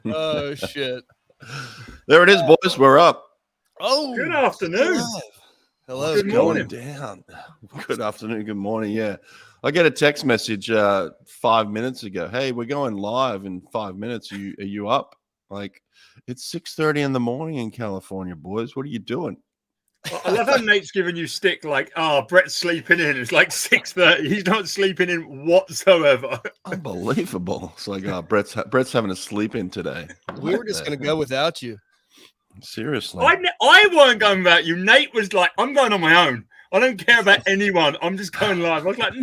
Oh shit! There it is, boys. We're up. Oh, Good afternoon. Hello. Good Going morning. down. Good afternoon. Good morning. Yeah, I get a text message 5 minutes ago. Hey, we're going live in 5 minutes. Are you up? Like, it's 6:30 in the morning in California, boys. What are you doing? I love how Nate's giving you stick like, Brett's sleeping in. It's like 6:30. He's not sleeping in whatsoever. Unbelievable. It's like, Brett's having a sleep in today. We were just gonna go without you. Seriously. I weren't going without you. Nate was like, I'm going on my own. I don't care about anyone. I'm just going live. I was like,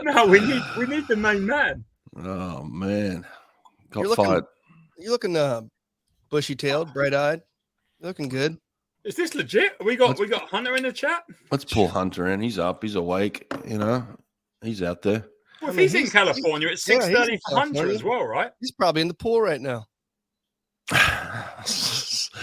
no, we need the main man. Oh man, You're looking bushy-tailed, bright-eyed. Looking good. Is this legit? We got Hunter in the chat. Let's pull Hunter in. He's up. He's awake. He's out there. Well, if he's in California, it's 6:30 for Hunter as well, right? He's probably in the pool right now,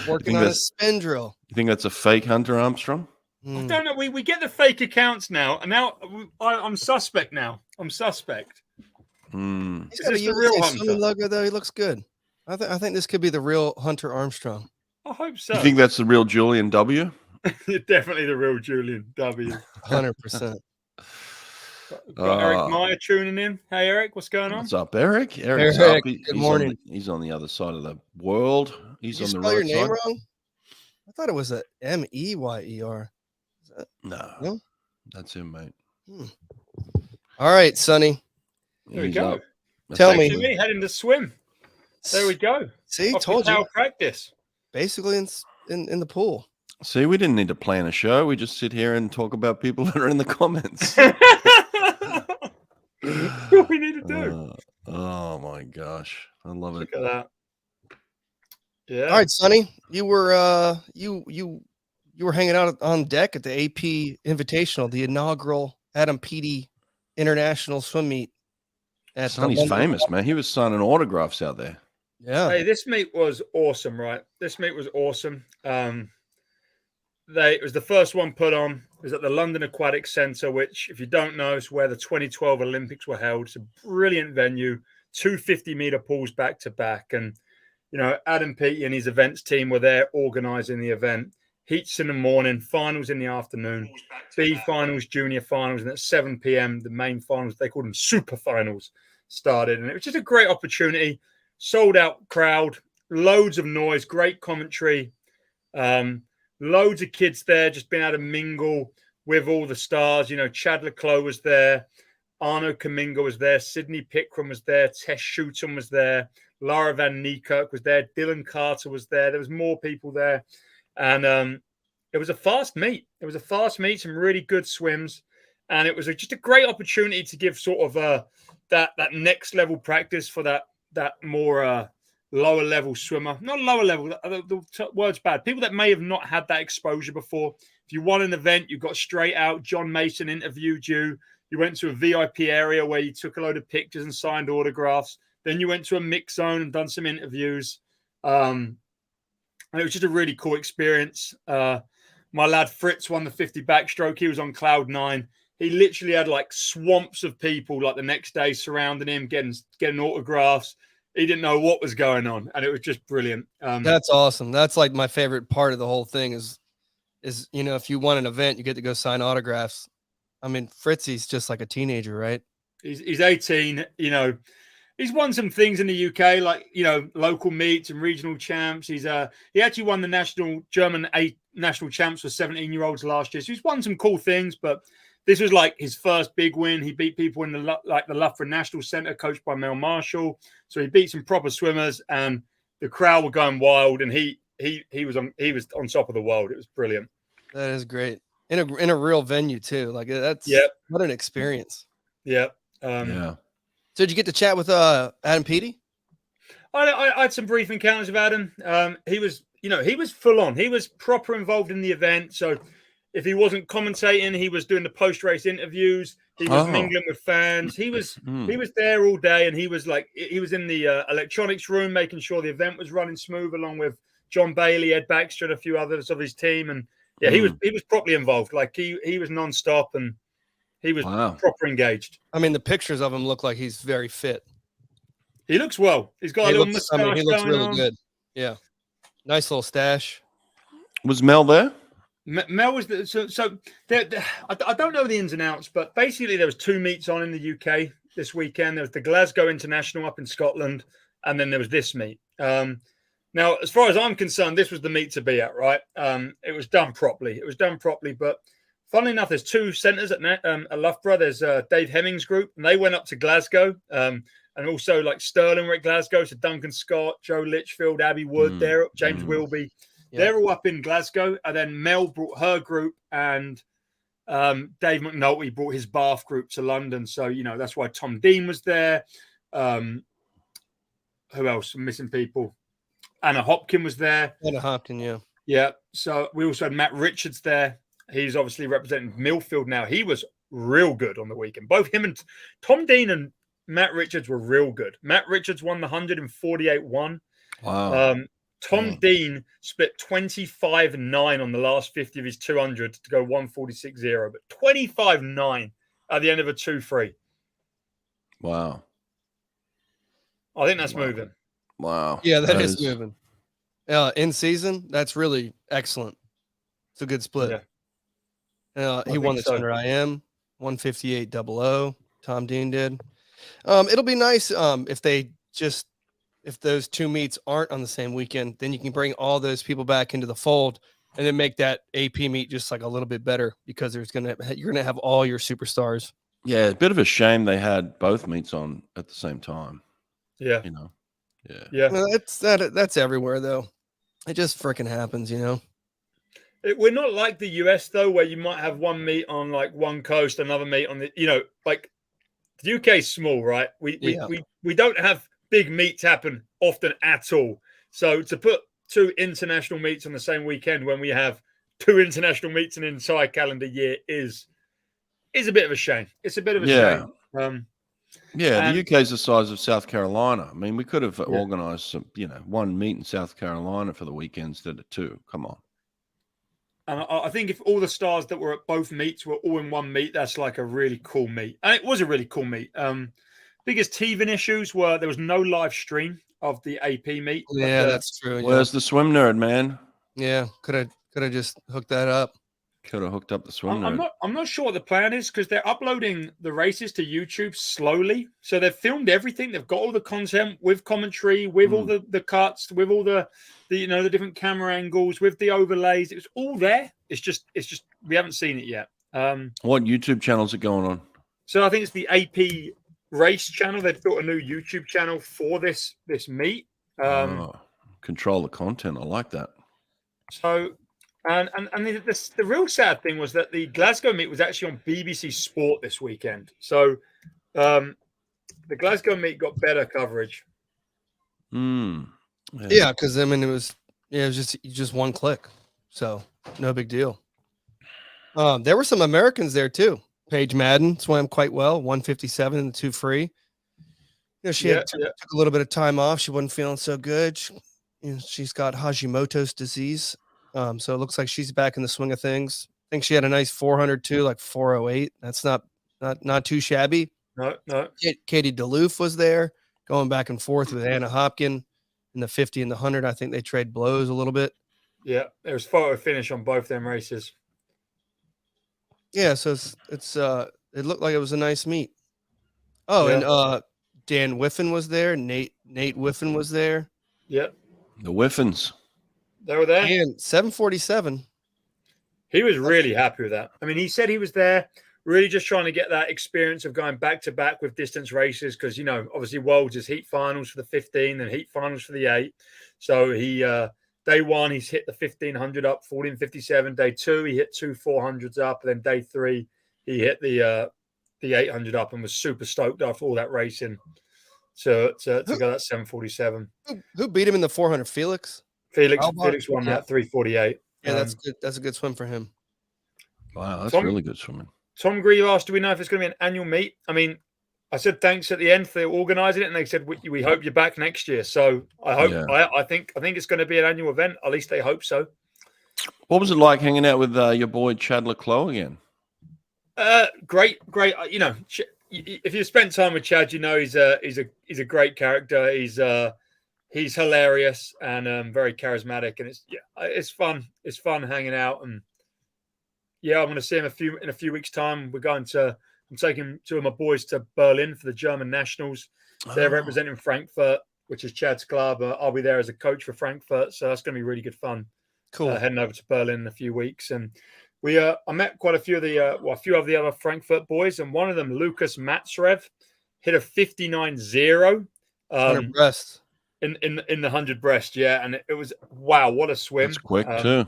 working on a spin drill. You think that's a fake Hunter Armstrong? I don't know. We get the fake accounts now, and now I'm suspect. Now I'm suspect. He's got a the real Hunter logo, though. He looks good. I think this could be the real Hunter Armstrong. I hope so. You think that's the real Julian W? Definitely the real Julian W. 100%. Got Eric Meyer tuning in. Hey, Eric, what's going on? What's up, Eric? Eric's up. Good morning. He's on the other side of the world. He's Did on you the spell right your name side. wrong? I thought it was a Meyer. No, that's him, mate. All right, Sonny. There we go. Tell me. Heading to swim. There we go. See, Off told you. Practice. Basically in the pool. See, we didn't need to plan a show. We just sit here and talk about people that are in the comments. What we need to do. Oh my gosh, I love it. Look at that. Yeah. All right, Sonny. You were you were hanging out on deck at the AP Invitational, the inaugural Adam Peaty International Swim Meet. Sonny's famous, man. He was signing autographs out there. Yeah. Hey, this meet was awesome, right? This meet was awesome. It was the first one put on. It was at the London Aquatic Centre, which, if you don't know, is where the 2012 Olympics were held. It's a brilliant venue, 2 50-meter pools back to back. And, Adam Peaty and his events team were there organising the event. Heats in the morning, finals in the afternoon, B finals, junior finals, and at 7 p.m., the main finals, they called them super finals, started. And it was just a great opportunity, sold out crowd, loads of noise, great commentary, loads of kids there, just being able to mingle with all the stars. Chad Leclos was there, Arno Kaminga was there, Sydney Pickram was there, Tess Shooton was there, Lara Van Niekerk was there, Dylan Carter was there. There was more people there. And it was a fast meet. Some really good swims. And it was just a great opportunity to give sort of that next level practice for that more lower level swimmer. Not lower level, the word's bad. People that may have not had that exposure before. If you won an event, you got straight out. John Mason interviewed you. You went to a VIP area where you took a load of pictures and signed autographs. Then you went to a mix zone and done some interviews. And it was just a really cool experience. My lad Fritz won the 50 backstroke. He was on cloud 9. He literally had like swamps of people like the next day surrounding him, getting autographs. He didn't know what was going on, and it was just brilliant. That's awesome. That's like my favorite part of the whole thing is if you won an event, you get to go sign autographs. I mean, Fritzy's just like a teenager, right? He's 18. He's won some things in the UK, like, local meets and regional champs. He actually won the German national champs for 17-year-olds last year. So he's won some cool things, but this was like his first big win. He beat people in the Loughborough National Centre, coached by Mel Marshall. So he beat some proper swimmers, and the crowd were going wild. And he was on top of the world. It was brilliant. That is great in a real venue too. Like that's what an experience. Yeah. So did you get to chat with Adam Peaty? I had some brief encounters with Adam. He was full on. He was proper involved in the event. So if he wasn't commentating, he was doing the post-race interviews. He was mingling with fans. He was there all day, and he was in the electronics room making sure the event was running smooth, along with John Bailey, Ed Baxter, and a few others of his team. And he was properly involved. Like he was non-stop, and he was proper engaged. I mean, the pictures of him look like he's very fit. He looks well. He's got a little mustache he looks going really on. good. Yeah. Nice little stash. Was Mel there? Mel was I don't know the ins and outs, but basically there was 2 meets on in the UK this weekend. There was the Glasgow International up in Scotland, and then there was this meet. Now, as far as I'm concerned, this was the meet to be at, right? It was done properly. But funnily enough, there's 2 centres at Loughborough. There's Dave Hemming's group, and they went up to Glasgow. And also like Sterling were at Glasgow. So Duncan Scott, Joe Litchfield, Abby Wood, James Wilby. Yeah. They're all up in Glasgow. And then Mel brought her group, and Dave McNulty brought his Bath group to London. So, that's why Tom Dean was there. Who else? I'm missing people. Anna Hopkin was there. Anna Hopkin, yeah. Yeah. So we also had Matt Richards there. He's obviously representing Millfield now. He was real good on the weekend. Both him and Tom Dean and Matt Richards were real good. Matt Richards won the 148-1. Wow. Tom Dean split 25-9 on the last 50 of his 200 to go 146-0, but 25-9 at the end of a 2-3. Wow. I think that's moving. Wow. Yeah, that is moving. In season, that's really excellent. It's a good split. Yeah. He won the 200 IM, 158-00. Tom Dean did. It'll be nice if those 2 meets aren't on the same weekend, then you can bring all those people back into the fold and then make that AP meet just like a little bit better, because you're gonna have all your superstars. Yeah, a bit of a shame they had both meets on at the same time. Yeah. Yeah. Well, that's everywhere though. It just freaking happens, We're not like the US though, where you might have one meet on like one coast, another meet on the, like the UK is small, right? We don't have big meets happen often at all. So to put 2 international meets on the same weekend when we have 2 international meets in an entire calendar year is a bit of a shame. It's a bit of a shame. The UK is the size of South Carolina. I mean, we could have organised some, one meet in South Carolina for the weekend instead of 2. Come on. And I think if all the stars that were at both meets were all in one meet, that's like a really cool meet. And it was a really cool meet. Biggest teething issues were there was no live stream of the AP meet. Yeah, that's true. Where's the swim nerd, man? Yeah, could have just hooked that up. Could have hooked up the swim nerd. I'm not sure what the plan is, because they're uploading the races to YouTube slowly. So they've filmed everything. They've got all the content with commentary, with all the cuts, with all the the different camera angles, with the overlays. It was all there. It's just we haven't seen it yet. What YouTube channels are going on? So I think it's the AP race channel. They've built a new YouTube channel for this meet. Control the content. I like that. So, and the real sad thing was that the Glasgow meet was actually on BBC Sport this weekend. So, the Glasgow meet got better coverage. Yeah, because it was just one click, so no big deal. There were some Americans there too. Paige Madden swam quite well, 157 in the 2 free. She took a little bit of time off. She wasn't feeling so good. She's got Hashimoto's disease, so it looks like she's back in the swing of things. I think she had a nice 400 too, like 408. That's not too shabby. No. Katie DeLoof was there, going back and forth with Anna Hopkin in the 50 and the 100. I think they trade blows a little bit. Yeah, there was photo finish on both them races. Yeah, so it looked like it was a nice meet. Oh, yeah. And Dan Whiffen was there. Nate Whiffen was there. Yep. The Whiffens. They were there. And 747. He was really happy with that. I mean, he said he was there really just trying to get that experience of going back to back with distance races, because, obviously Worlds is heat finals for the 15 and heat finals for the 8. So he day 1, he's hit the 1500 up, 1457. Day 2, he hit 2 400s up. And then day 3, he hit the 800 up and was super stoked after all that racing to go that 747. Who beat him in the 400? Felix won that 348. Yeah, that's good. That's a good swim for him. Wow, that's really good swimming. Tom Grieve asked, do we know if it's going to be an annual meet? I mean, I said thanks at the end for organising it, and they said we hope you're back next year. So I hope I think it's going to be an annual event. At least they hope so. What was it like hanging out with your boy Chad Leclos again? Great. if you spent time with Chad, you know he's a great character. He's hilarious and very charismatic, and it's fun. It's fun hanging out, and yeah, I'm going to see him in a few weeks' time. I'm taking two of my boys to Berlin for the German nationals. They're representing Frankfurt, which is Chad's club. I'll be there as a coach for Frankfurt, so that's going to be really good fun. Cool. Heading over to Berlin in a few weeks, and I met quite a few of the other Frankfurt boys, and one of them, Lucas Matsrev, hit a 59.0 100 breast in the 100 breast. Yeah, and it was wow, what a swim! That's quick too.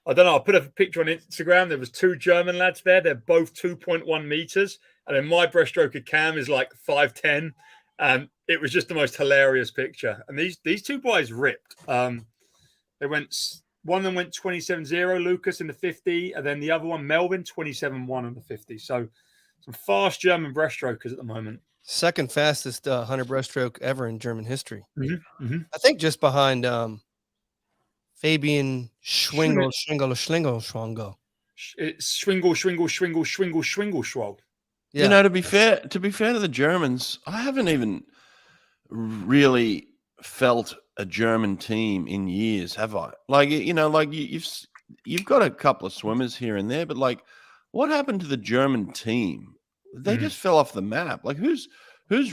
I don't know. I'll put a picture on Instagram. There was two German lads there. They're both 2.1 meters, and then my breaststroke of Cam is like 5'10", and it was just the most hilarious picture. And these two boys ripped. They went. One of them went 27.0, Lucas in the 50, and then the other one, Melvin, 27.1 on the 50. So some fast German breaststrokers at the moment. Second fastest 100 breaststroke ever in German history. Mm-hmm. Mm-hmm. I think just behind Fabian Schwingel. It's Schwingel. Yeah. You know, to be fair to the Germans, I haven't even really felt a German team in years, have I? Like, you know, like you've got a couple of swimmers here and there, but like, what happened to the German team? They just fell off the map. Like, who's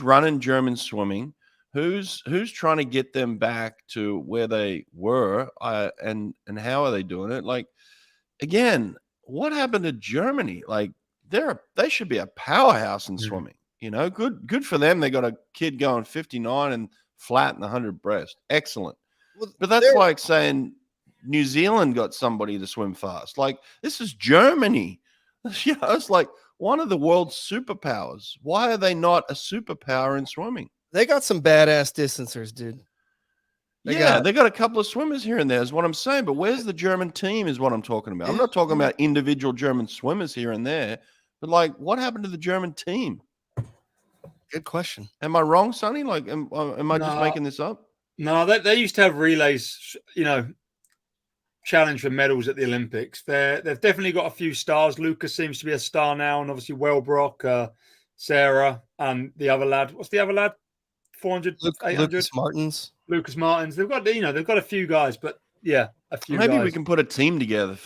running German swimming? Who's trying to get them back to where they were? And how are they doing it? Like, again, what happened to Germany? Like, they should be a powerhouse in swimming. You know, good for them. They got a kid going 59 and flat in the 100 breast. Excellent. Well, but that's like saying New Zealand got somebody to swim fast. Like, this is Germany. You know, it's like one of the world's superpowers. Why are they not a superpower in swimming? They got some badass distancers, dude. They got a couple of swimmers here and there is what I'm saying. But where's the German team is what I'm talking about. I'm not talking about individual German swimmers here and there. But, like, what happened to the German team? Good question. Am I wrong, Sonny? Like, am I just making this up? No, they used to have relays, you know, challenge for medals at the Olympics. They've definitely got a few stars. Lucas seems to be a star now, and obviously Wellbrock, Sarah, and the other lad. What's the other lad? 400, 800? Lucas Martins. They've got a few guys, but yeah, a few. Maybe guys. we can put a team together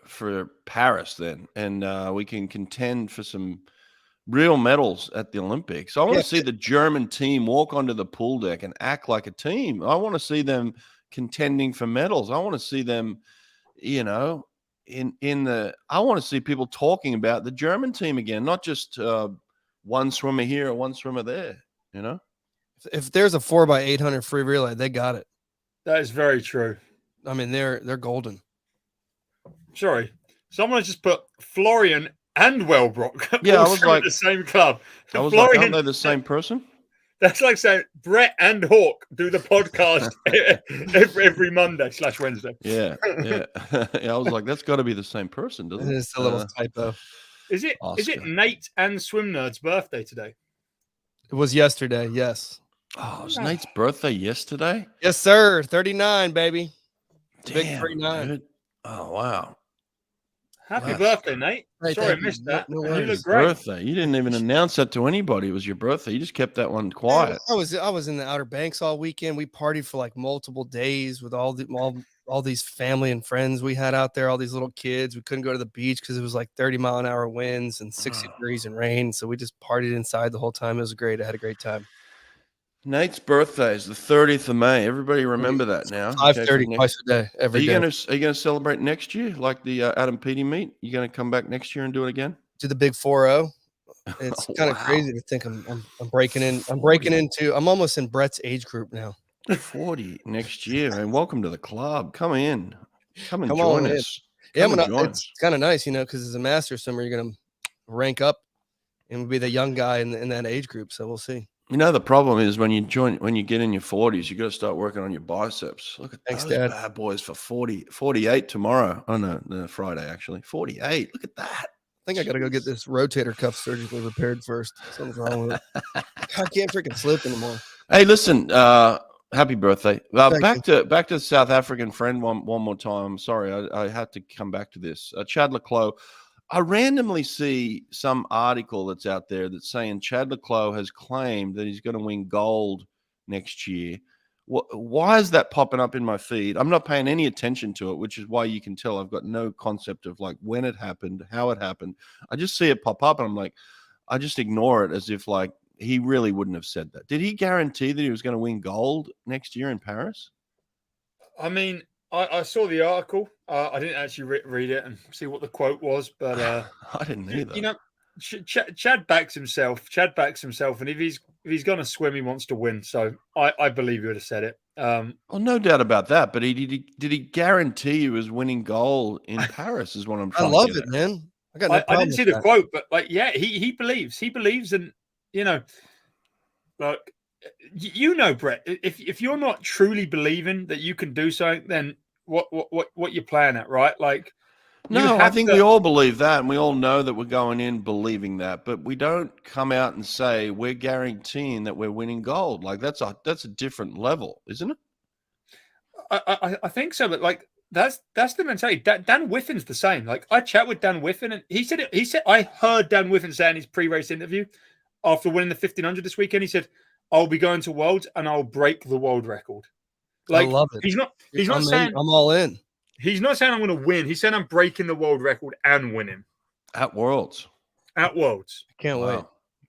for Paris then, and we can contend for some real medals at the Olympics. I want to see the German team walk onto the pool deck and act like a team. I want to see them contending for medals. I want to see them, you know, I want to see people talking about the German team again, not just one swimmer here or one swimmer there, you know? If there's a 4x800 free relay, they got it. That is very true. I mean, they're golden. Sorry. Someone just put Florian and Wellbrock. Yeah, I was like the same club. I was like, aren't they the same person? That's like saying Brett and Hawk do the podcast every Monday/Wednesday. Yeah. Yeah, I was like, that's got to be the same person, doesn't it? It's a little typo. Is it Nate and Swim Nerd's birthday today? It was yesterday, yes. Oh, it was Nate's birthday yesterday? Yes, sir. 39, baby. Damn, Big 39. dude. Oh, wow. Happy birthday, Nate. Right, Sorry I thank you. missed that. No You worries. look great. Birthday. You didn't even announce that to anybody. It was your birthday. You just kept that one quiet. I was in the Outer Banks all weekend. We partied for like multiple days with all these family and friends we had out there, all these little kids. We couldn't go to the beach because it was like 30-mile-an-hour winds and 60 degrees and rain. So we just partied inside the whole time. It was great. I had a great time. Nate's birthday is the 30th of May. Everybody remember that now. 5:30 twice a day, every day. Are you gonna celebrate next year like the Adam Peaty meet? You gonna come back next year and do it again? Do the big 4-0. It's kind of crazy to think I'm breaking in. I'm almost in Brett's age group now. 40 next year, man. Welcome to the club. Come in. Come Come join on us. Yeah, it's kind of nice, you know, because as a master swimmer, you're gonna rank up and be the young guy in that age group. So we'll see. You know, the problem is when you get in your 40s, you got to start working on your biceps. Look at those Dad. bad boys for 48 tomorrow. Oh, no, Friday, actually. 48. Look at that. I think I got to go get this rotator cuff surgically repaired first. Something's wrong with it. I can't freaking slip anymore. Hey, listen, happy birthday. Thank to the South African friend one more time. I'm sorry, I had to come back to this. Chad Leclos, I randomly see some article that's out there that's saying Chad Leclos has claimed that he's going to win gold next year. Why is that popping up in my feed? I'm not paying any attention to it, which is why you can tell I've got no concept of like when it happened, how it happened. I just see it pop up and I'm like, I just ignore it as if like he really wouldn't have said that. Did he guarantee that he was going to win gold next year in Paris? I mean, I saw the article. I didn't actually read it and see what the quote was, but I didn't either. you know, Chad backs himself. Chad backs himself, and if he's going to swim, he wants to win. So I believe he would have said it. Well, no doubt about that. But did he guarantee he was winning gold in Paris? Is what I'm I trying love to get it, at. man. I got no I problem didn't see with the that. quote, but like, yeah, he believes. He believes, and like, Brett. If you're not truly believing that you can do something, then what you're playing at, right? Like, No, I think we all believe that, and we all know that we're going in believing that, but we don't come out and say we're guaranteeing that we're winning gold. Like that's a different level, isn't it? I think so, but like that's the mentality. Dan Whiffin's the same. Like I chat with Dan Whiffin, and he said I heard Dan Whiffin say in his pre-race interview after winning the 1500 this weekend. He said, "I'll be going to Worlds and I'll break the world record." Like I love it. He's not I'm saying I'm all in. He's not saying I'm going to win. He's saying I'm breaking the world record and winning At Worlds. at Worlds. Can't wait.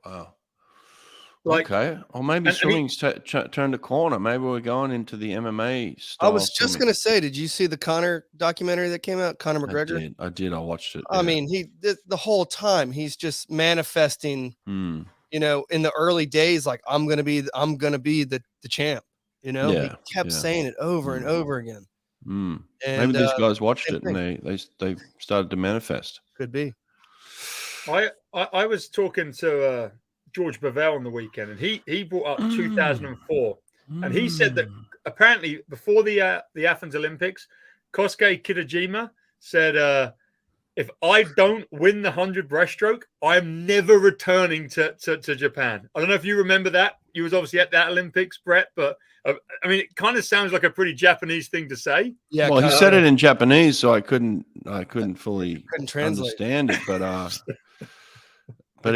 Wow. Like, okay. Or maybe swimming's turned a corner. Maybe we're going into the MMA style. I was just going to say, did you see the Conor documentary that came out? Conor McGregor? I did. I watched it. I mean, the whole time he's just manifesting, in the early days, like I'm going to be the champ, he kept saying it over and over again. And maybe these guys watched it and they started to manifest. Could be. I was talking to George Bavell on the weekend, and he brought up 2004, and he said that apparently before the Athens Olympics, Kosuke Kitajima said, if I don't win the 100 breaststroke, I'm never returning to Japan. I don't know if you remember that. You was obviously at that Olympics, Brett, but I mean, it kind of sounds like a pretty Japanese thing to say. Yeah. Well, he said it in Japanese, so I couldn't fully understand it. But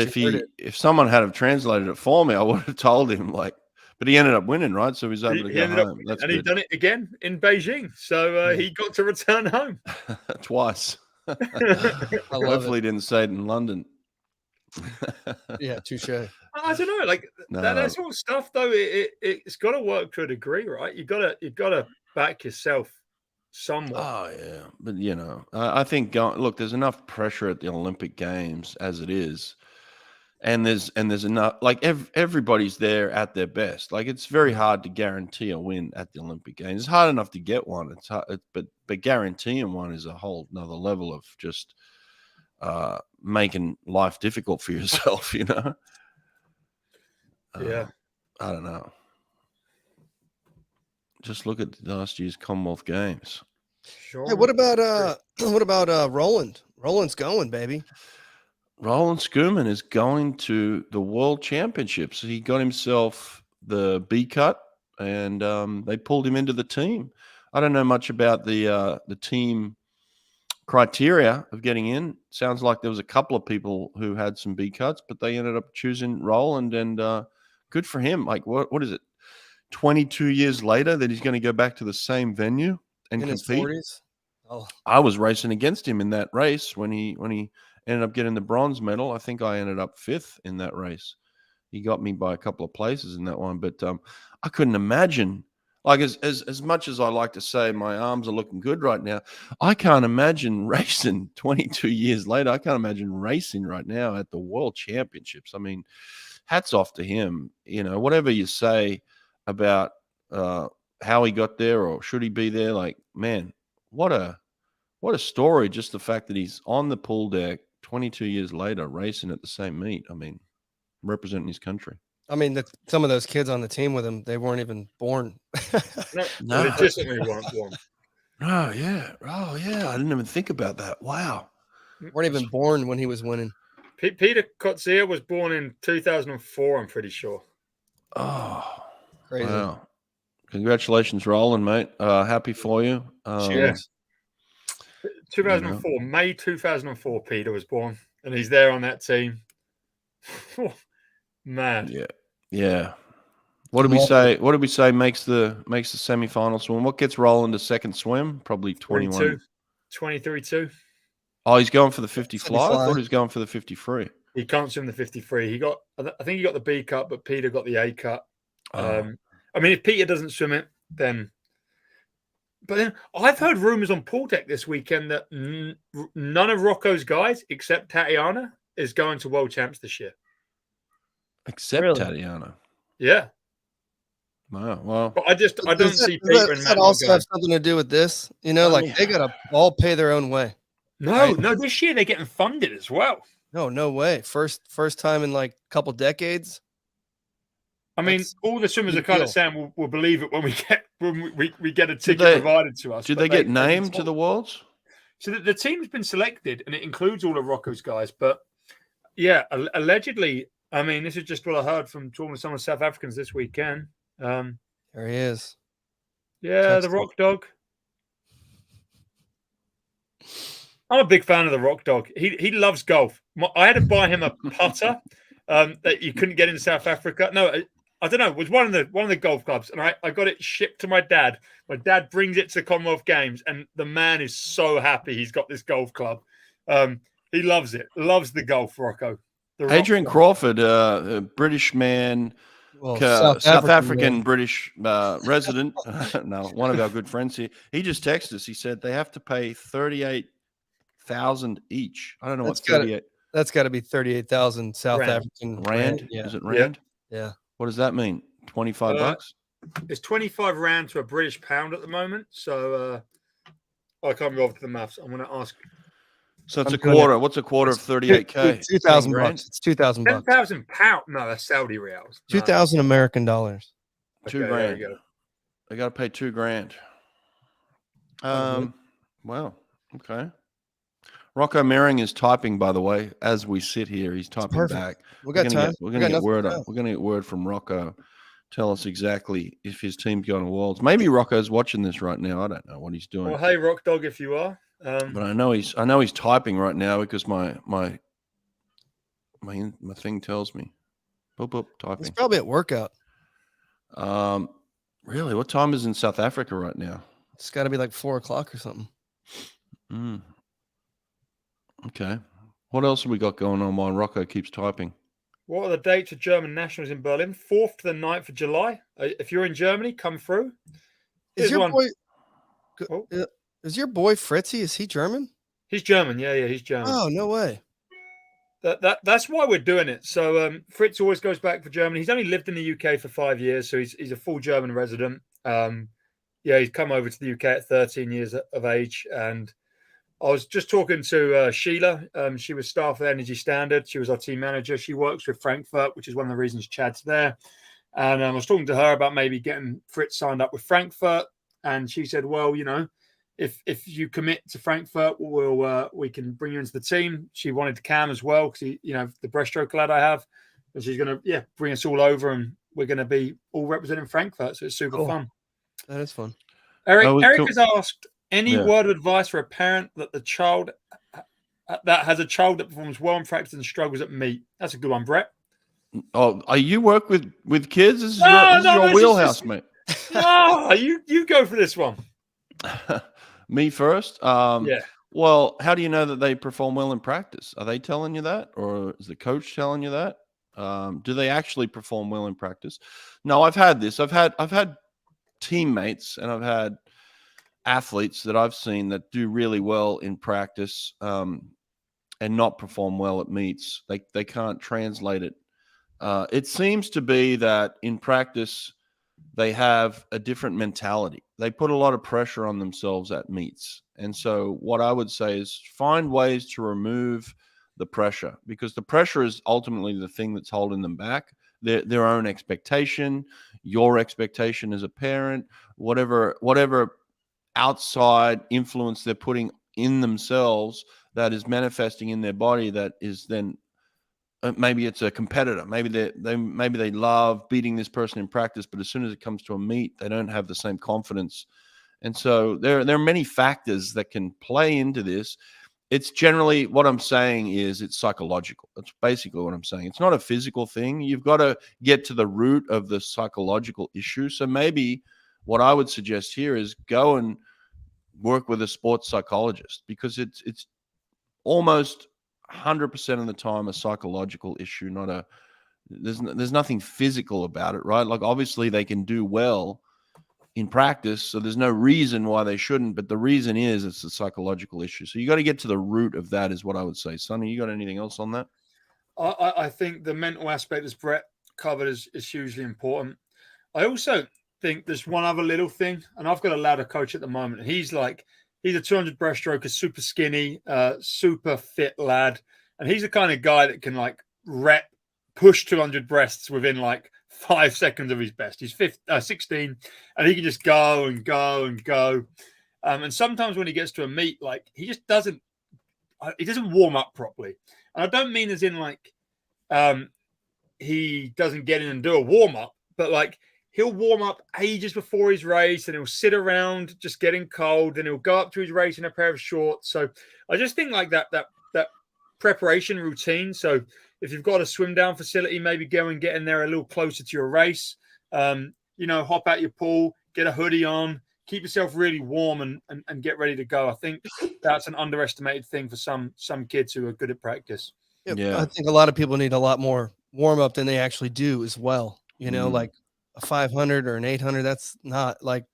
if someone had have translated it for me, I would have told him but he ended up winning, right? So he's able to go home. And he'd done it again in Beijing. So he got to return home. Twice. Hopefully he didn't say it in London. Yeah, touche. I don't know, like that sort of stuff though. It's got to work to a degree, right? You got to back yourself somewhat. Oh yeah, but I think look, there's enough pressure at the Olympic Games as it is, and there's enough. Like everybody's there at their best. Like it's very hard to guarantee a win at the Olympic Games. It's hard enough to get one. It's hard, but guaranteeing one is a whole another level of just making life difficult for yourself. Yeah. I don't know. Just look at last year's Commonwealth Games. Sure. Hey, what about Roland? Roland's going, baby. Roland Schoeman is going to the World Championships. He got himself the B cut, and they pulled him into the team. I don't know much about the team criteria of getting in. Sounds like there was a couple of people who had some B cuts, but they ended up choosing Roland, and good for him. Like what is it? 22 years later that he's going to go back to the same venue and in compete. His 40s? Oh. I was racing against him in that race when he ended up getting the bronze medal. I think I ended up 5th in that race. He got me by a couple of places in that one, but I couldn't imagine. Like as much as I like to say my arms are looking good right now, I can't imagine racing 22 years later. I can't imagine racing right now at the World Championships. I mean, hats off to him. Whatever you say about how he got there or should he be there, like, man, what a story. Just the fact that he's on the pool deck 22 years later racing at the same meet. I mean, representing his country. I mean, some of those kids on the team with him, they weren't even born. No, they definitely weren't born. Oh yeah, I didn't even think about that. Wow, weren't even born when he was winning. Peter Kotzia was born in 2004, I'm pretty sure. Oh, crazy! Wow. Congratulations, Roland, mate. Happy for you. Cheers. 2004, May 2004, Peter was born, and he's there on that team. Mad. Yeah. What did we say? What did we say makes the semi-final swim? What gets rolling to second swim? Probably 21. 23-2. Oh, he's going for the 50 fly. I fly. thought he was going for the 50 free. He can't swim the 53. I think he got the B cut, but Peter got the A cut. I mean, if Peter doesn't swim it, then. But then I've heard rumors on pool deck this weekend that none of Rocco's guys, except Tatiana, is going to World Champs this year. Except Tatiana. Yeah. Wow. Well, but I don't see Peter and Matt. That also have something to do with this, you know, like they gotta all pay their own way. No, this year they're getting funded as well. No way. First time in like a couple decades. I mean, all the swimmers are kind of saying we'll believe it when we get a ticket provided to us. Did they get named to the Worlds? So the team's been selected, and it includes all of Rocco's guys. But yeah, allegedly, I mean, this is just what I heard from talking to some of the South Africans this weekend. There he is. Yeah, the Rock Dog. I'm a big fan of the Rock Dog. He loves golf. I had to buy him a putter that you couldn't get in South Africa. No, I don't know. It was one of the golf clubs, and I got it shipped to my dad. My dad brings it to Commonwealth Games, and the man is so happy he's got this golf club. He loves it. Loves the golf, Rocco. Adrian Crawford, a British man, South African British resident. No, one of our good friends here. He just texted us. He said they have to pay 38,000 each. I don't know what's 38. That's got to be 38,000 South African rand. Yeah. Is it rand? Yeah. What does that mean? 25 bucks? It's 25 rand to a British pound at the moment. So I can't be off to the maths. I'm going to ask. So it's a quarter. What's a quarter of 38K? 2,000 bucks. It's 2,000 bucks. 10,000 pound. No, that's Saudi reals. 2,000 American dollars. $2 grand. They got to pay $2 grand. Wow. Okay. Rocco Mering is typing, by the way, as we sit here. He's typing back. We got time. We're going to get word up. We're going to get word from Rocco. Tell us exactly if his team's going to Worlds. Maybe Rocco's watching this right now. I don't know what he's doing. Well, hey, Rock Dog, if you are. But I know he's typing right now because my thing tells me. Boop, typing. He's probably at workout. Really? What time is in South Africa right now? It's got to be like 4:00 or something. Okay. What else have we got going on while Rocco keeps typing? What are the dates of German nationals in Berlin? 4th to the 9th of July. If you're in Germany, come through. Is your boy Fritzy? Is he German? He's German. Yeah, he's German. Oh, no way. That's why we're doing it. So Fritz always goes back for Germany. He's only lived in the UK for 5 years, so he's a full German resident. He's come over to the UK at 13 years of age, and I was just talking to Sheila. She was staff at Energy Standard. She was our team manager. She works with Frankfurt, which is one of the reasons Chad's there. And I was talking to her about maybe getting Fritz signed up with Frankfurt. And she said, well, you know, if you commit to Frankfurt, we can bring you into the team. She wanted Cam as well because the breaststroke lad I have. And she's going to bring us all over, and we're going to be all representing Frankfurt. So it's super fun. That is fun. Eric has asked, any word of advice for a parent that has a child that performs well in practice and struggles at meet? That's a good one, Brett. Oh, you work with kids? This is your wheelhouse, mate. No, you go for this one. Me first? Yeah. Well, how do you know that they perform well in practice? Are they telling you that, or is the coach telling you that? Do they actually perform well in practice? No, I've had this. I've had teammates, and I've had athletes that I've seen that do really well in practice and not perform well at meets. They can't translate it. It seems to be that in practice they have a different mentality. They put a lot of pressure on themselves at meets. And so what I would say is find ways to remove the pressure, because the pressure is ultimately the thing that's holding them back. Their own expectation, your expectation as a parent, whatever outside influence they're putting in themselves that is manifesting in their body, that is then maybe it's a competitor. Maybe they love beating this person in practice, but as soon as it comes to a meet, they don't have the same confidence And so there are many factors that can play into this. It's generally, what I'm saying is, it's psychological. That's basically what I'm saying. It's not a physical thing. You've got to get to the root of the psychological issue. So maybe what I would suggest here is go and work with a sports psychologist, because it's almost 100% of the time a psychological issue, not a there's nothing physical about it, right? Like, obviously they can do well in practice, so there's no reason why they shouldn't, but the reason is it's a psychological issue. So you got to get to the root of that, is what I would say. Sonny, you got anything else on that? I think the mental aspect, as Brett covered, is hugely important. I also think there's one other little thing, and I've got a ladder coach at the moment. He's a 200 breaststroker, super skinny, super fit lad, and he's the kind of guy that can like push 200 breasts within like 5 seconds of his best. He's 16, and he can just go and go and go. And sometimes when he gets to a meet, like he doesn't warm up properly. And I don't mean as in like he doesn't get in and do a warm up, but like he'll warm up ages before his race, and he'll sit around just getting cold, and he'll go up to his race in a pair of shorts. So I just think like that preparation routine. So if you've got a swim down facility, maybe go and get in there a little closer to your race. Hop out your pool, get a hoodie on, keep yourself really warm, and get ready to go. I think that's an underestimated thing for some kids who are good at practice. Yeah. I think a lot of people need a lot more warm up than they actually do as well. Like a 500 or an 800, that's not like,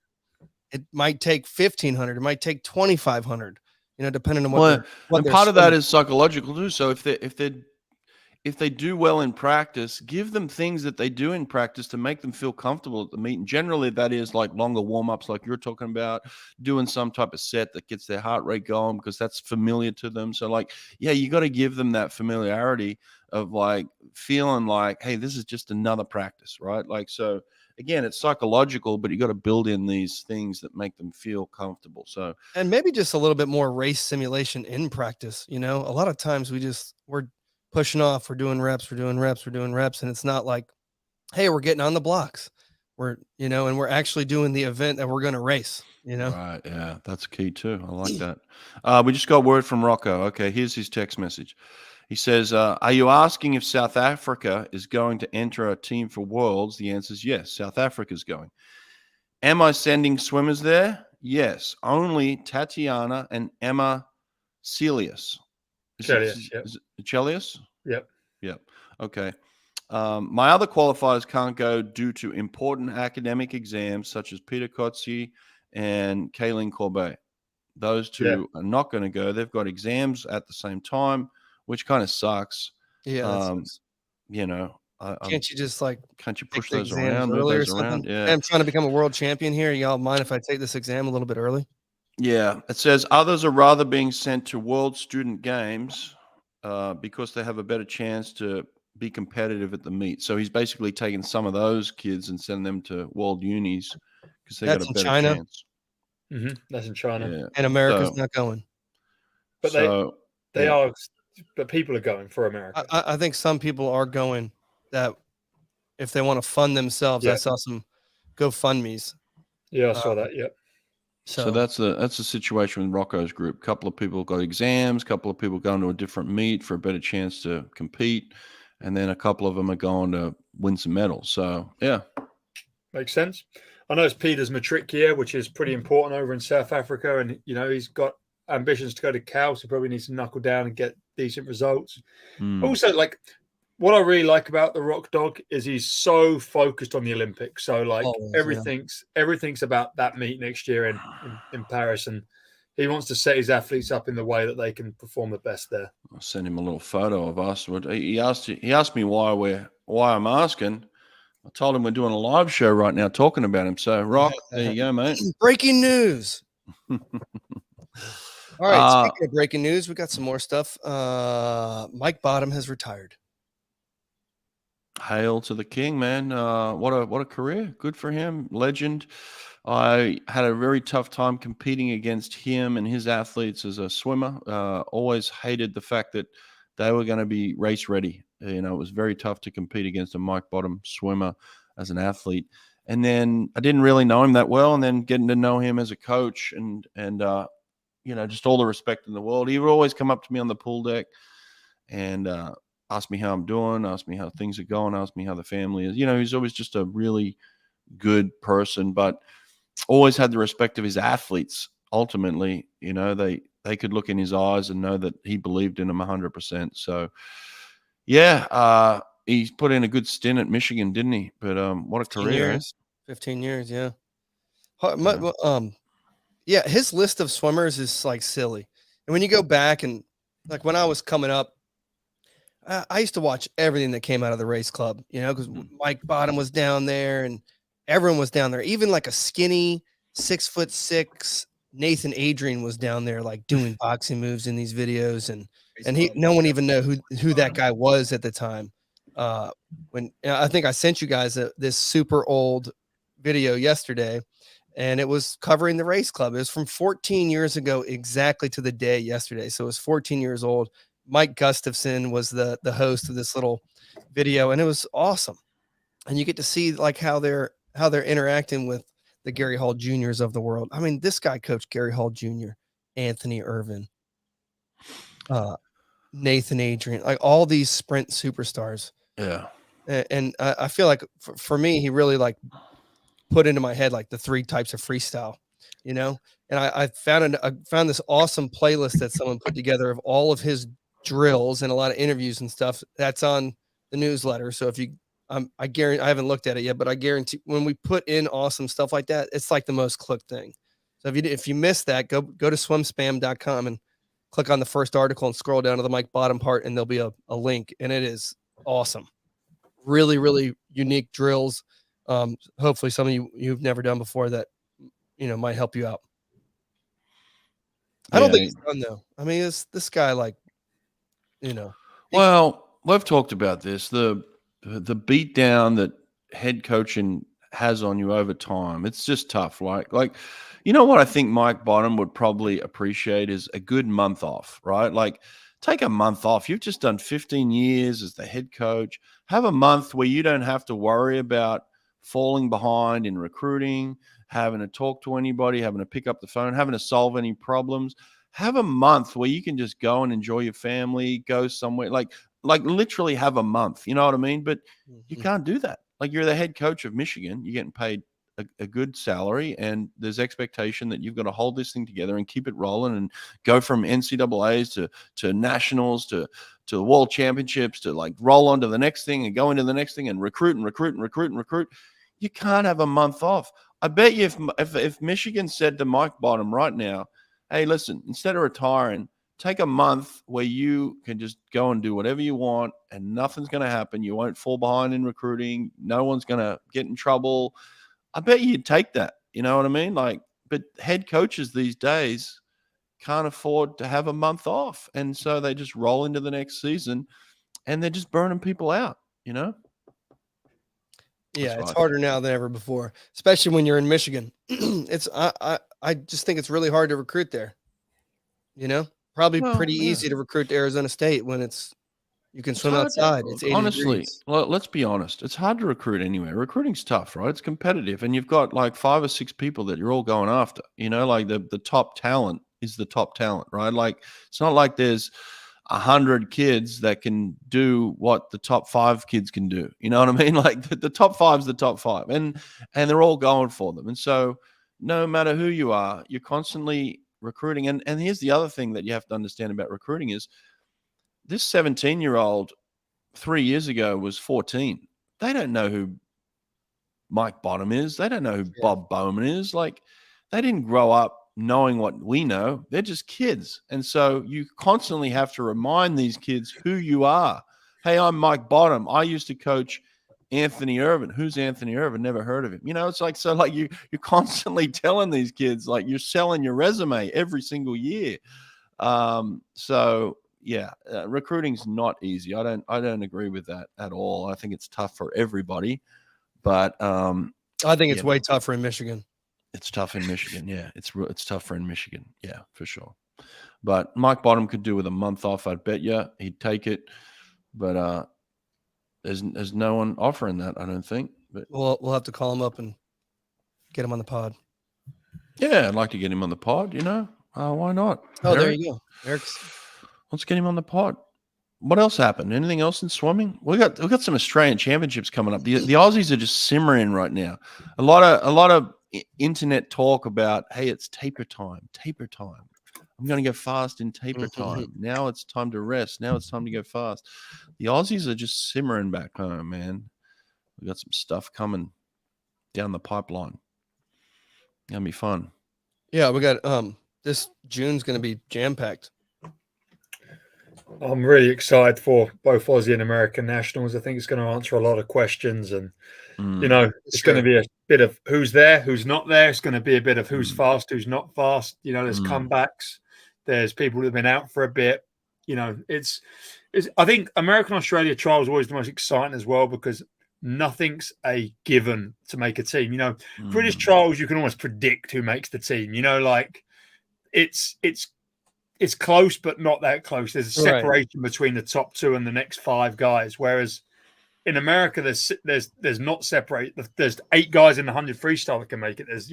it might take 1,500, it might take 2,500, depending on what and part of that is psychological too. So if they do well in practice, give them things that they do in practice to make them feel comfortable at the meet. And generally that is like longer warm-ups, like you're talking about, doing some type of set that gets their heart rate going, because that's familiar to them. So like, yeah, you got to give them that familiarity of like feeling like, hey, this is just another practice, right? Like, so again, it's psychological, but you got to build in these things that make them feel comfortable. So, and maybe just a little bit more race simulation in practice. A lot of times we're pushing off, we're doing reps, and it's not like, hey, we're getting on the blocks, and we're actually doing the event that we're going to race. Right, yeah, that's key too. I like that. We just got word from Rocco. Okay, here's his text message. He says, are you asking if South Africa is going to enter a team for Worlds? The answer is yes, South Africa's going. Am I sending swimmers there? Yes, only Tatiana and Emma Celius. Chelius, yep. Is it Chelius? Yep. Yep. Okay. My other qualifiers can't go due to important academic exams such as Peter Kotze and Kayleen Corbet. Those two are not going to go. They've got exams at the same time, which kind of sucks. Yeah. That sucks. Can't you just can't you push the those exams around, early move or those something? around? Yeah. Hey, I'm trying to become a world champion here. Y'all mind if I take this exam a little bit early? Yeah. It says others are rather being sent to World Student Games because they have a better chance to be competitive at the meet. So he's basically taking some of those kids and sending them to world unis because they got a better chance. Mm-hmm. That's in China. Yeah. And America's not going. But they are, but people are going for America. I think some people are going that if they want to fund themselves. I saw some GoFundMe's. Yeah, I saw that. Yep. So that's the situation with Rocco's group. A couple of people got exams, a couple of people going to a different meet for a better chance to compete, and then a couple of them are going to win some medals. So yeah, makes sense. I know it's Peter's matric year, which is pretty important over in South Africa, and he's got ambitions to go to Cal, so probably needs to knuckle down and get decent results. Also, like what I really like about the Rock Dog is he's so focused on the Olympics. So like everything's about that meet next year in Paris, and he wants to set his athletes up in the way that they can perform the best there. I'll send him a little photo of us. He asked me why I'm asking. I told him we're doing a live show right now talking about him. So Rock, there you go, mate. Breaking news. All right, speaking of breaking news, we got some more stuff. Mike Bottom has retired. Hail to the king, man. What a career. Good for him. Legend. I had a very tough time competing against him and his athletes as a swimmer. Always hated the fact that they were going to be race ready. It was very tough to compete against a Mike Bottom swimmer as an athlete. And then I didn't really know him that well, and then getting to know him as a coach and just all the respect in the world. He would always come up to me on the pool deck and ask me how I'm doing, ask me how things are going, ask me how the family is. He's always just a really good person, but always had the respect of his athletes. Ultimately, they could look in his eyes and know that he believed in them 100%. So, yeah, he's put in a good stint at Michigan, didn't he? But what a 15 career, years. 15 years, yeah. Yeah. Yeah, his list of swimmers is like silly. And when you go back and like when I was coming up, I used to watch everything that came out of the race club, because Mike Bottom was down there and everyone was down there. Even like a skinny 6'6" Nathan Adrian was down there, like doing boxing moves in these videos, and no one even know who that guy was at the time. When I think I sent you guys this super old video yesterday, and it was covering the race club. It was from 14 years ago, exactly to the day yesterday. So it was 14 years old. Mike Gustafson was the host of this little video, and it was awesome. And you get to see like how they're interacting with the Gary Hall Juniors of the world. I mean, this guy coached Gary Hall Jr., Anthony Irvin, Nathan Adrian, like all these sprint superstars. Yeah. And I feel like for me, he really like put into my head like the 3 types of freestyle, and I found this awesome playlist that someone put together of all of his drills and a lot of interviews and stuff that's on the newsletter. So if you, I guarantee, I haven't looked at it yet, but I guarantee when we put in awesome stuff like that, it's like the most clicked thing. So if you missed that, go to swimspam.com and click on the first article and scroll down to the Mike Bottom part, and there'll be a link, and it is awesome. Really, really unique drills. Hopefully some of you've never done before that, might help you out. I don't think he's done though. I mean, this guy, like, Well, we've talked about this. The beat down that head coaching has on you over time. It's just tough. Like, what I think Mike Bottom would probably appreciate is a good month off, right? Like, take a month off. You've just done 15 years as the head coach. Have a month where you don't have to worry about falling behind in recruiting, having to talk to anybody, having to pick up the phone, having to solve any problems. Have a month where you can just go and enjoy your family, go somewhere, like literally have a month. You know what I mean? But you can't do that. Like, you're the head coach of Michigan. You're getting paid a good salary, and there's expectation that you've got to hold this thing together and keep it rolling and go from NCAAs to nationals to world championships to like roll on to the next thing and go into the next thing and recruit and recruit and recruit and recruit. You can't have a month off. I bet you if Michigan said to Mike Bottom right now, hey, listen, instead of retiring, take a month where you can just go and do whatever you want and nothing's going to happen. You won't fall behind in recruiting. No one's going to get in trouble. I bet you'd take that. You know what I mean? Like, but head coaches these days can't afford to have a month off. And so they just roll into the next season and they're just burning people out, Yeah, it's harder now than ever before, especially when you're in Michigan. I just think it's really hard to recruit there. Probably pretty easy to recruit to Arizona State when you can swim outside. It's 80 honestly, degrees. Let's be honest. It's hard to recruit anywhere. Recruiting's tough, right? It's competitive, and you've got like 5 or 6 people that you're all going after. Like the top talent is the top talent, right? Like, it's not like there's 100 kids that can do what the top 5 kids can do. You know what I mean? Like the top 5's the top 5, and they're all going for them. And so no matter who you are, you're constantly recruiting. And here's the other thing that you have to understand about recruiting is this 17-year-old 3 years ago was 14. They don't know who Mike Bottom is. They don't know who Bob Bowman is. Like, they didn't grow up knowing what we know. They're just kids. And so you constantly have to remind these kids who you are. Hey, I'm Mike Bottom. I used to coach Anthony Irvin. Who's Anthony Irvin? Never heard of him. It's like, so like you're constantly telling these kids, like, you're selling your resume every single year. So yeah, recruiting's not easy. I don't agree with that at all. I think it's tough for everybody, but I think it's way tougher in Michigan. It's tough in Michigan. Yeah, it's tougher in Michigan. Yeah, for sure. But Mike Bottom could do with a month off. I'd bet you he'd take it. But there's no one offering that, I don't think. But We'll have to call him up and get him on the pod. yeah, I'd like to get him on the pod. Why not? Oh, there Eric? you go. Eric's. Let's get him on the pod. What else happened? Anything else in swimming? We got some Australian championships coming up. The Aussies are just simmering right now. A lot of internet talk about, hey, it's taper time. I'm going to go fast in taper time. Now it's time to rest. Now it's time to go fast. The Aussies are just simmering back home, man. We got some stuff coming down the pipeline. Gonna be fun. Yeah, we got this June's going to be jam packed. I'm really excited for both Aussie and American nationals. I think it's going to answer a lot of questions, and it's going to be a bit of who's there, who's not there. It's going to be a bit of who's fast, who's not fast. There's comebacks. There's people who've been out for a bit. It's. I think American Australia trial is always the most exciting as well because nothing's a given to make a team. British trials you can almost predict who makes the team. Like it's close, but not that close. There's a separation between the top two and the next 5 guys. Whereas in America, there's not separate. There's 8 guys in the 100 freestyle that can make it. There's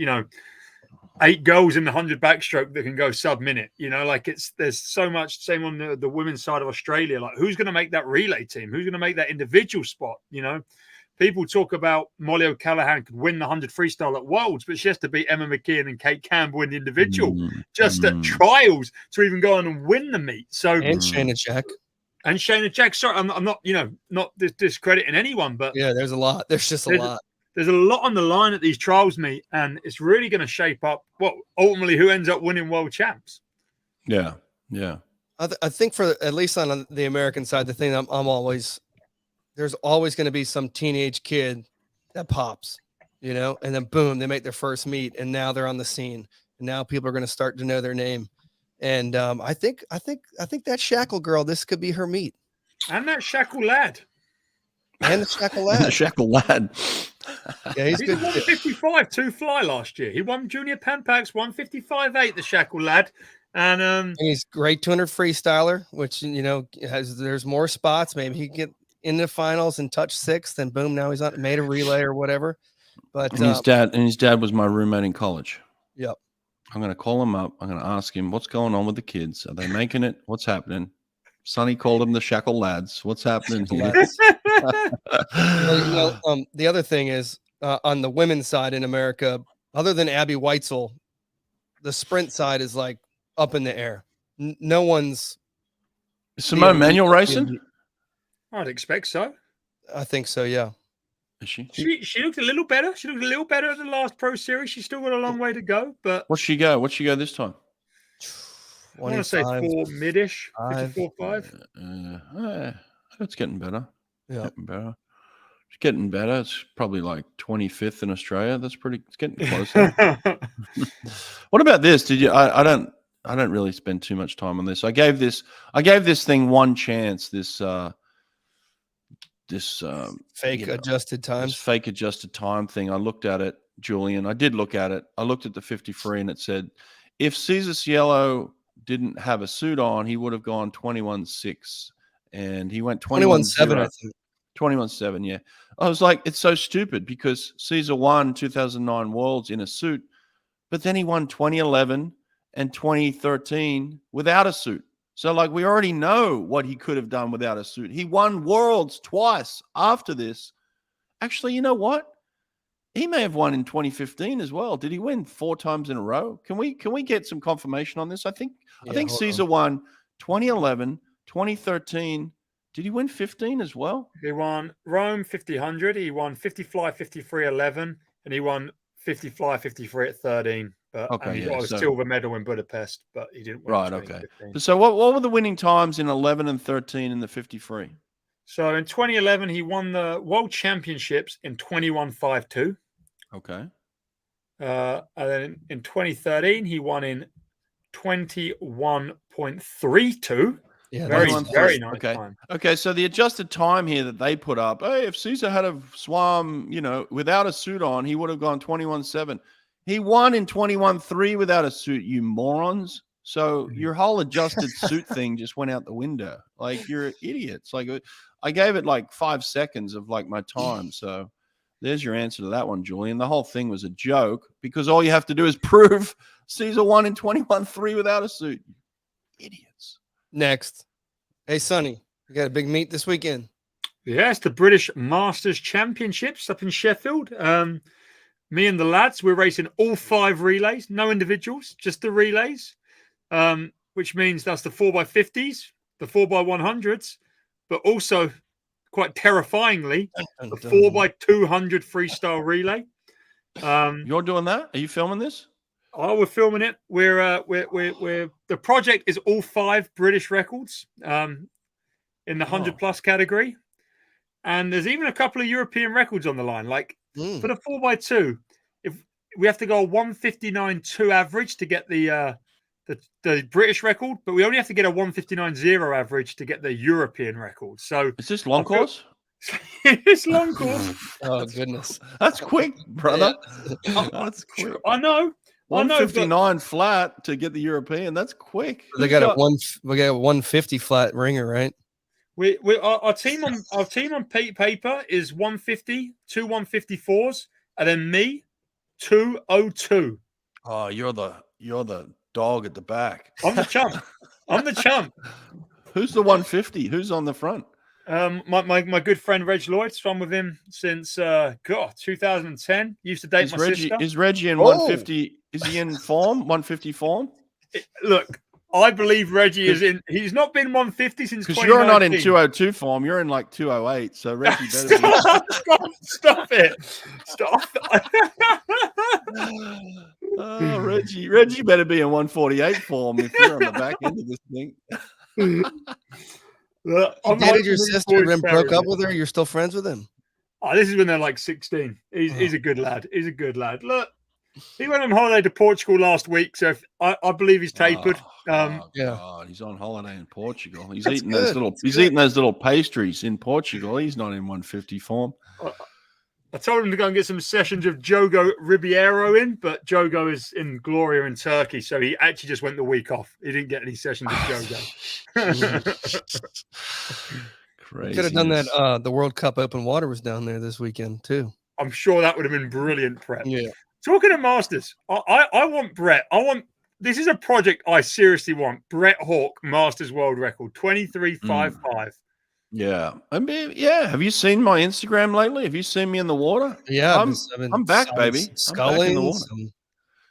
8 girls in the 100 backstroke that can go sub-minute. There's so much. Same on the women's side of Australia. Like who's going to make that relay team? Who's going to make that individual spot? People talk about Molly O'Callaghan could win the 100 freestyle at Worlds, but she has to beat Emma McKeon and Kate Campbell in the individual just at trials to even go on and win the meet. So and Shayna Jack. Sorry, I'm not not discrediting anyone, but yeah, there's a lot. There's just a lot. There's a lot on the line at these trials meet, and it's really going to shape up ultimately who ends up winning world champs. Yeah. I think for at least on the American side, the thing I'm always. There's always going to be some teenage kid that pops, and then boom, they make their first meet, and now they're on the scene, and now people are going to start to know their name. And I think that Shackle girl, this could be her meet, and that Shackle lad, and the Shackle lad, the Shackle lad. Yeah, he's good. 155 2 fly last year. He won Junior Pan Packs 155.8. The Shackle lad. And he's great 200 freestyler, which there's more spots. Maybe he can get in the finals and touch 6th, and boom, now he's on made a relay or whatever. But his dad was my roommate in college. Yep. I'm gonna call him up. I'm gonna ask him what's going on with the kids. Are they making it? What's happening? Sonny called them the Shackle lads. What's happening here? The other thing is on the women's side in America, other than Abby Weitzel, the sprint side is like up in the air. No one's. Is Simone Manuel racing? I'd expect so. I think so, yeah. Is she? She looked a little better. She looked a little better at the last Pro Series. She's still got a long way to go. But what's she go? What's she go this time? I want to say 4 mid-ish, 54.5. It's getting better. Yeah, It's getting better. It's probably like 25th in Australia. It's getting closer. What about this? Did you? I don't really spend too much time on this. I gave this thing one chance. This fake adjusted times. This fake adjusted time thing. I looked at it, Julian. I did look at it. I looked at the 53 and it said if Cesar Cielo didn't have a suit on, he would have gone 21.6, and he went 21.7. I think 21.7. Yeah, I was like, it's so stupid because Cesar won 2009 Worlds in a suit, but then he won 2011 and 2013 without a suit. So, like, we already know what he could have done without a suit. He won Worlds twice after this. Actually, you know what? He may have won in 2015 as well. Did he win 4 times in a row? Can we get some confirmation on this? I think Cesar won 2011, 2013. Did he win 15 as well? He won Rome 50-100. He won 50 fly 53-11, and he won 50 fly 53 at 13. But okay, he got a silver medal in Budapest, but he didn't win. Right, okay. So what were the winning times in 11 and 13 in the 53? So in 2011, he won the World Championships in 21.52. Okay. And then in 2013, he won in 21.32. Yeah, very nice time. Okay, so the adjusted time here that they put up, hey, if Cesar had a swam, without a suit on, he would have gone 21.7. He won in 21.3 without a suit, you morons. So your whole adjusted suit thing just went out the window. Like, you're idiots. Like, I gave it like 5 seconds of like my time. So there's your answer to that one, Julian. The whole thing was a joke because all you have to do is prove Caesar won in 21-3 without a suit. Idiots. Next. Hey, Sonny, you got a big meet this weekend. Yeah, it's the British Masters Championships up in Sheffield. Me and the lads, we're racing all 5 relays, no individuals, just the relays, which means that's the 4x50s, the 4x100s, but also, quite terrifyingly, the 4x200 freestyle relay. You're doing that? Are you filming this? Oh, we're filming it. We're the project is all 5 British records in the 100+ category. And there's even a couple of European records on the line. Like for the 4x2, if we have to go 159.2 average to get the British record, but we only have to get a 159.0 average to get the European record. So is this long course? It's long course. Oh goodness, that's quick, brother. Yeah. That's quick. I know. 159 flat to get the European. That's quick. They got a 150 flat ringer, right? Our team on paper is 150, 2 154s, and then me 202. Oh, you're the dog at the back. I'm the chump. I'm the chump. Who's the 150? Who's on the front? My good friend Reg Lloyd's been with him since 2010. Used to date my sister. Is Reggie in 150? Is he in form? 150 form? Look, I believe Reggie is in. He's not been 150 since. Because you're not in 202 form. You're in like 208. So Reggie better stop it. Stop. Oh, Reggie better be in 148 form if you're on the back end of this thing. You dated your sister and broke up with her. You're still friends with him? Oh, this is when they're like 16. He's a good lad. He's a good lad. Look, he went on holiday to Portugal last week, so I believe he's tapered. God, he's on holiday in Portugal. He's eating those little pastries in Portugal. He's not in 150 form. I told him to go and get some sessions of Jogo Ribeiro in, but Jogo is in Gloria in Turkey, so he actually just went the week off. He didn't get any sessions of Jogo. Crazy. Could have done that. The World Cup Open Water was down there this weekend too. I'm sure that would have been brilliant prep. Yeah. Talking of Masters, I want Brett. This is a project I seriously want. Brett Hawke Masters World Record 23.55. Yeah. I mean, yeah. Have you seen my Instagram lately? Have you seen me in the water? Yeah. I'm back, baby. Sculling. I'm back in the water.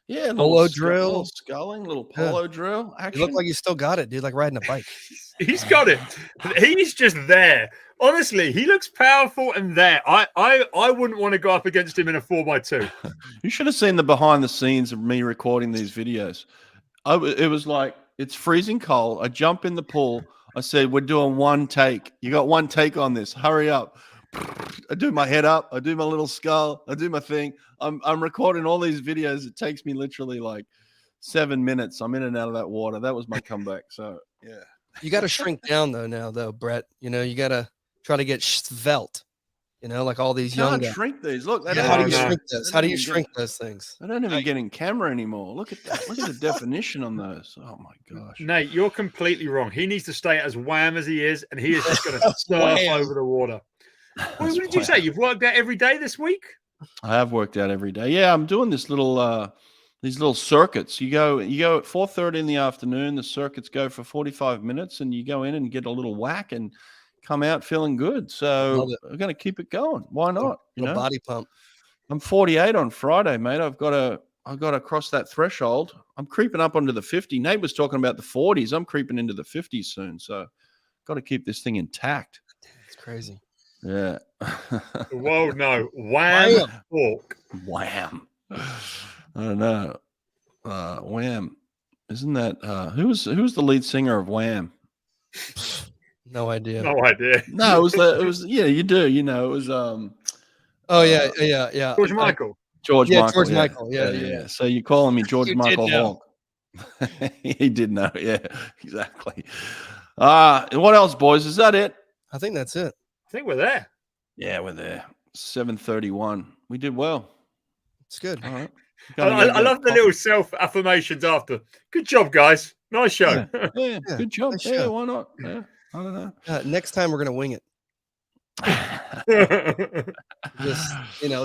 Yeah. Polo drill. Little sculling, little polo drill. Action. You look like you still got it, dude. Like riding a bike. He's got it. He's just there. Honestly, he looks powerful and there. I wouldn't want to go up against him in a 4x2. You should have seen the behind the scenes of me recording these videos. It was like, it's freezing cold. I jump in the pool. I said, we're doing one take. You got one take on this. Hurry up. I do my head up. I do my little skull. I do my thing. I'm recording all these videos. It takes me literally like 7 minutes. I'm in and out of that water. That was my comeback. So, yeah. You got to shrink down, though, Brett. You know, you got to try to get svelte. You know, like all these young guys. Shrink these. Look, how do you shrink this? How do you shrink those things? I don't even get in camera anymore. Look at that. Look at the definition on those. Oh my gosh. Nate, you're completely wrong. He needs to stay as wham as he is, and he is just going to surf over the water. What did you say? You've worked out every day this week? I have worked out every day. Yeah, I'm doing this these little circuits. You go at 4:30 in the afternoon. The circuits go for 45 minutes, and you go in and get a little whack and come out feeling good. So I'm going to keep it going. Why not? You know, body pump. I'm 48 on Friday, mate. I've got to cross that threshold. I'm creeping up onto the 50. Nate was talking about the 40s. I'm creeping into the 50s soon. So got to keep this thing intact. It's crazy. Yeah. Whoa, no. Wham. Hawk. Wham. I don't know. Wham. Isn't that who's the lead singer of Wham? No idea. No idea. No, it was yeah, you do. You know, it was yeah. George Michael. George Michael. Yeah. So you're calling me George You Michael did know. Hawk. He did know. Yeah, exactly. What else, boys? Is that it? I think that's it. I think we're there. Yeah, we're there. 7:31. We did well. It's good. All right. I love the little self-affirmations after. Good job, guys. Nice show. Yeah, good job. Nice Yeah, show. why not? Yeah, I don't know. Next time we're gonna wing it. Just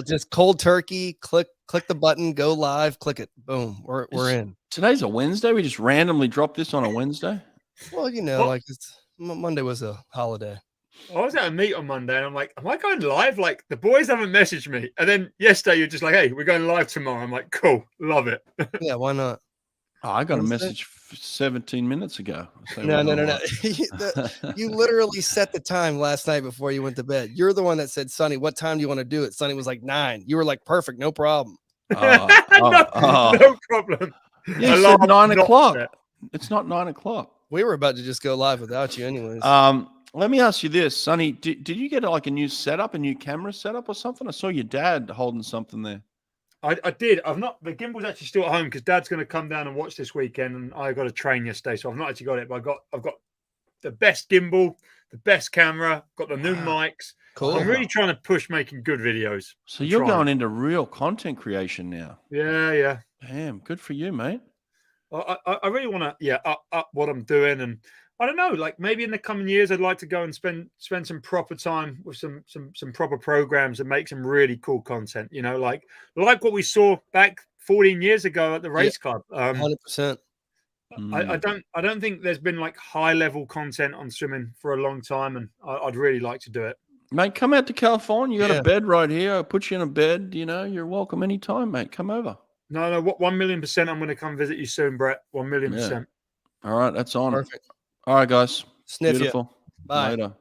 just cold turkey. Click the button, go live, click it, boom, we're in. Today's a Wednesday. We just randomly dropped this on a Wednesday. Well, What? like Monday was a holiday. I was at a meet on Monday and I'm like, am I going live? Like the boys haven't messaged me. And then yesterday you're just like, hey, we're going live tomorrow. I'm like, cool, love it. Yeah, why not? Oh, I got a Wednesday? message 17 minutes ago. No. You literally set the time last night before you went to bed. You're the one that said, Sonny, what time do you want to do it? Sonny was like 9. You were like, perfect, no problem. No problem. Yeah, you said 9 o'clock. It's not 9 o'clock. We were about to just go live without you anyways. Let me ask you this, Sonny. Did you get like a new setup, a new camera setup or something? I saw your dad holding something there. I did. I've not. The gimbal's actually still at home because Dad's going to come down and watch this weekend, and I got a train yesterday, so I've not actually got it. But I've got the best gimbal, the best camera, got the new mics. Cool. I'm really trying to push making good videos. So you're going into real content creation now. Yeah. Damn, good for you, mate. I really want to up what I'm doing, and I don't know, like maybe in the coming years I'd like to go and spend some proper time with some proper programs and make some really cool content, like what we saw back 14 years ago at the race club. 100%. I don't think there's been like high level content on swimming for a long time, and I'd really like to do it. Mate, come out to California. You got a bed right here. I'll put you in a bed. You're welcome anytime, mate. Come over. No, what 1,000,000% I'm going to come visit you soon, Brett. 1,000,000%. All right, that's on. Perfect. All right, guys. Sniff Beautiful. you. Bye. Later.